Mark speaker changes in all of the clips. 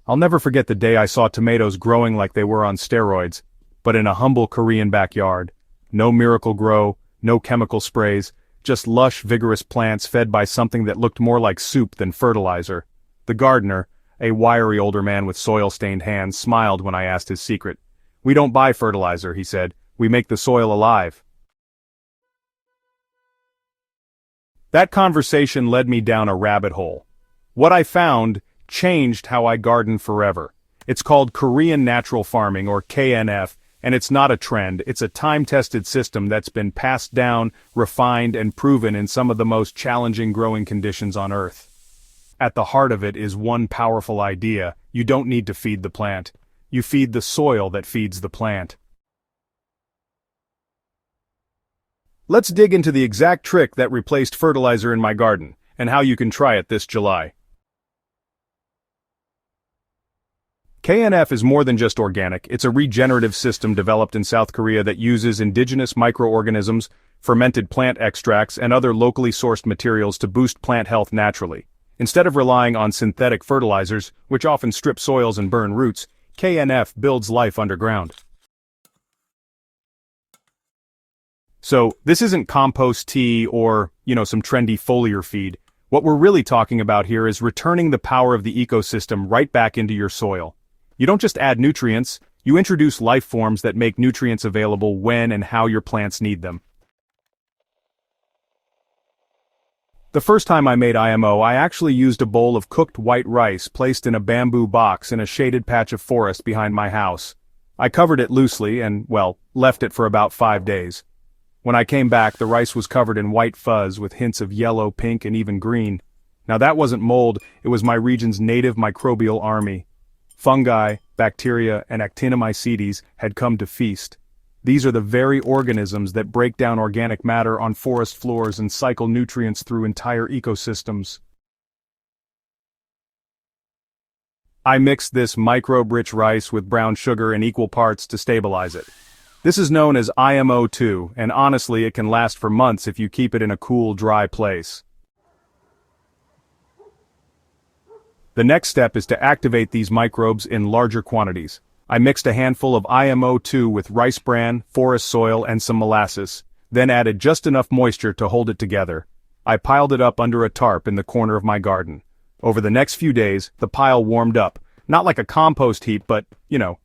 Speaker 1: I'll never forget the day I saw tomatoes growing like they were on steroids, but in a humble Korean backyard. No miracle grow, no chemical sprays, just lush, vigorous plants fed by something that looked more like soup than fertilizer. The gardener, a wiry older man with soil-stained hands, smiled when I asked his secret. "We don't buy fertilizer," he said. "We make the soil alive." That conversation led me down a rabbit hole. What I found changed how I garden forever. It's called Korean natural farming, or KNF, and it's not a trend. It's a time-tested system that's been passed down, refined, and proven in some of the most challenging growing conditions on Earth. At the heart of it is one powerful idea: you don't need to feed the plant. You feed the soil that feeds the plant. Let's dig into the exact trick that replaced fertilizer in my garden, and how you can try it this July. KNF is more than just organic. It's a regenerative system developed in South Korea that uses indigenous microorganisms, fermented plant extracts, and other locally sourced materials to boost plant health naturally. Instead of relying on synthetic fertilizers, which often strip soils and burn roots, KNF builds life underground. So, this isn't compost tea or, some trendy foliar feed. What we're really talking about here is returning the power of the ecosystem right back into your soil. You don't just add nutrients, you introduce life forms that make nutrients available when and how your plants need them. The first time I made IMO, I actually used a bowl of cooked white rice placed in a bamboo box in a shaded patch of forest behind my house. I covered it loosely and, left it for about 5 days. When I came back, the rice was covered in white fuzz with hints of yellow, pink, and even green. Now that wasn't mold, it was my region's native microbial army. Fungi, bacteria, and actinomycetes had come to feast. These are the very organisms that break down organic matter on forest floors and cycle nutrients through entire ecosystems. I mixed this microbe-rich rice with brown sugar in equal parts to stabilize it. This is known as IMO2, and honestly it can last for months if you keep it in a cool, dry place. The next step is to activate these microbes in larger quantities. I mixed a handful of IMO2 with rice bran, forest soil, and some molasses, then added just enough moisture to hold it together. I piled it up under a tarp in the corner of my garden. Over the next few days, the pile warmed up, not like a compost heap, but,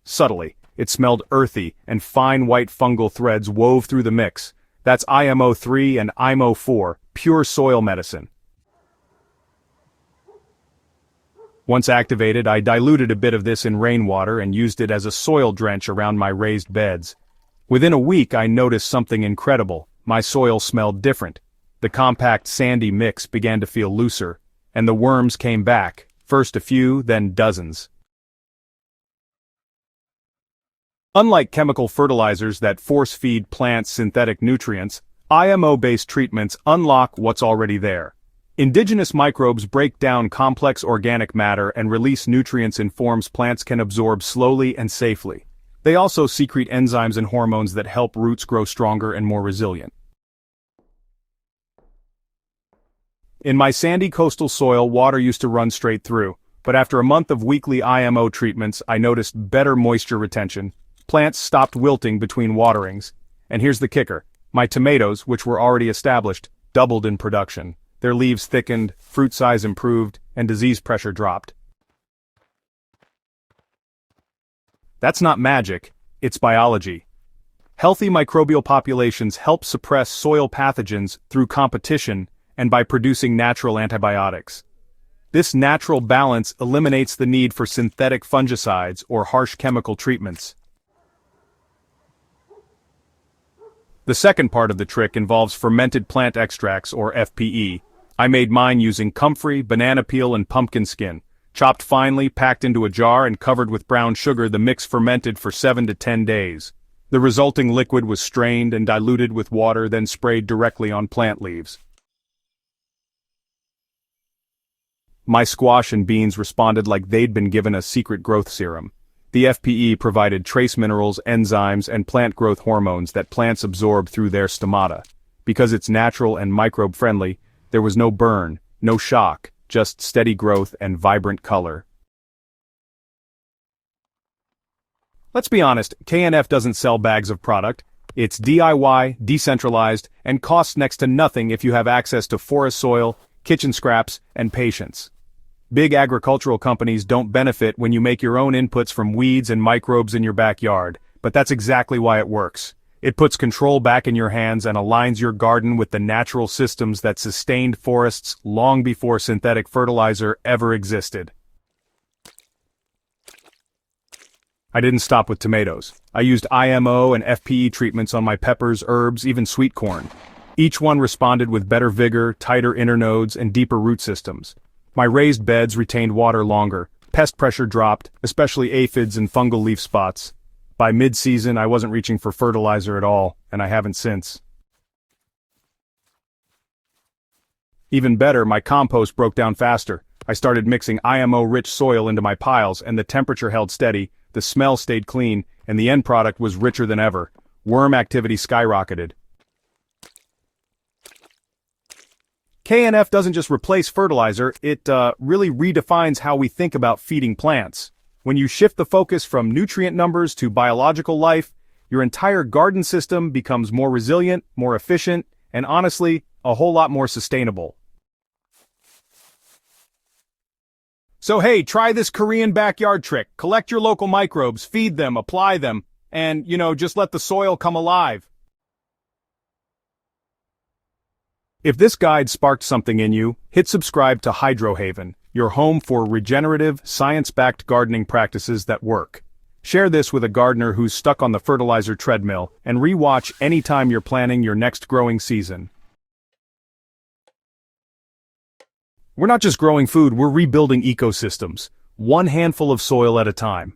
Speaker 1: subtly. It smelled earthy, and fine white fungal threads wove through the mix. That's IMO3 and IMO4, pure soil medicine. Once activated, I diluted a bit of this in rainwater and used it as a soil drench around my raised beds. Within a week, I noticed something incredible. My soil smelled different. The compact sandy mix began to feel looser, and the worms came back, first a few, then dozens. Unlike chemical fertilizers that force-feed plants synthetic nutrients, IMO-based treatments unlock what's already there. Indigenous microbes break down complex organic matter and release nutrients in forms plants can absorb slowly and safely. They also secrete enzymes and hormones that help roots grow stronger and more resilient. In my sandy coastal soil, water used to run straight through, but after a month of weekly IMO treatments, I noticed better moisture retention. Plants stopped wilting between waterings. And here's the kicker: my tomatoes, which were already established, doubled in production. Their leaves thickened, fruit size improved, and disease pressure dropped. That's not magic, it's biology. Healthy microbial populations help suppress soil pathogens through competition and by producing natural antibiotics. This natural balance eliminates the need for synthetic fungicides or harsh chemical treatments. The second part of the trick involves fermented plant extracts, or FPE. I made mine using comfrey, banana peel, and pumpkin skin. Chopped finely, packed into a jar, and covered with brown sugar, the mix fermented for 7 to 10 days. The resulting liquid was strained and diluted with water, then sprayed directly on plant leaves. My squash and beans responded like they'd been given a secret growth serum. The FPE provided trace minerals, enzymes, and plant growth hormones that plants absorb through their stomata. Because it's natural and microbe-friendly, there was no burn, no shock, just steady growth and vibrant color. Let's be honest, KNF doesn't sell bags of product. It's DIY, decentralized, and costs next to nothing if you have access to forest soil, kitchen scraps, and patience. Big agricultural companies don't benefit when you make your own inputs from weeds and microbes in your backyard, but that's exactly why it works. It puts control back in your hands and aligns your garden with the natural systems that sustained forests long before synthetic fertilizer ever existed. I didn't stop with tomatoes. I used IMO and FPE treatments on my peppers, herbs, even sweet corn. Each one responded with better vigor, tighter internodes, and deeper root systems. My raised beds retained water longer, pest pressure dropped, especially aphids and fungal leaf spots. By mid-season, I wasn't reaching for fertilizer at all, and I haven't since. Even better, my compost broke down faster. I started mixing IMO-rich soil into my piles, and the temperature held steady, the smell stayed clean, and the end product was richer than ever. Worm activity skyrocketed. KNF doesn't just replace fertilizer, it really redefines how we think about feeding plants. When you shift the focus from nutrient numbers to biological life, your entire garden system becomes more resilient, more efficient, and honestly, a whole lot more sustainable. So hey, try this Korean backyard trick. Collect your local microbes, feed them, apply them, and, just let the soil come alive. If this guide sparked something in you, hit subscribe to HydroHaven, your home for regenerative, science-backed gardening practices that work. Share this with a gardener who's stuck on the fertilizer treadmill, and re-watch anytime you're planning your next growing season. We're not just growing food, we're rebuilding ecosystems, one handful of soil at a time.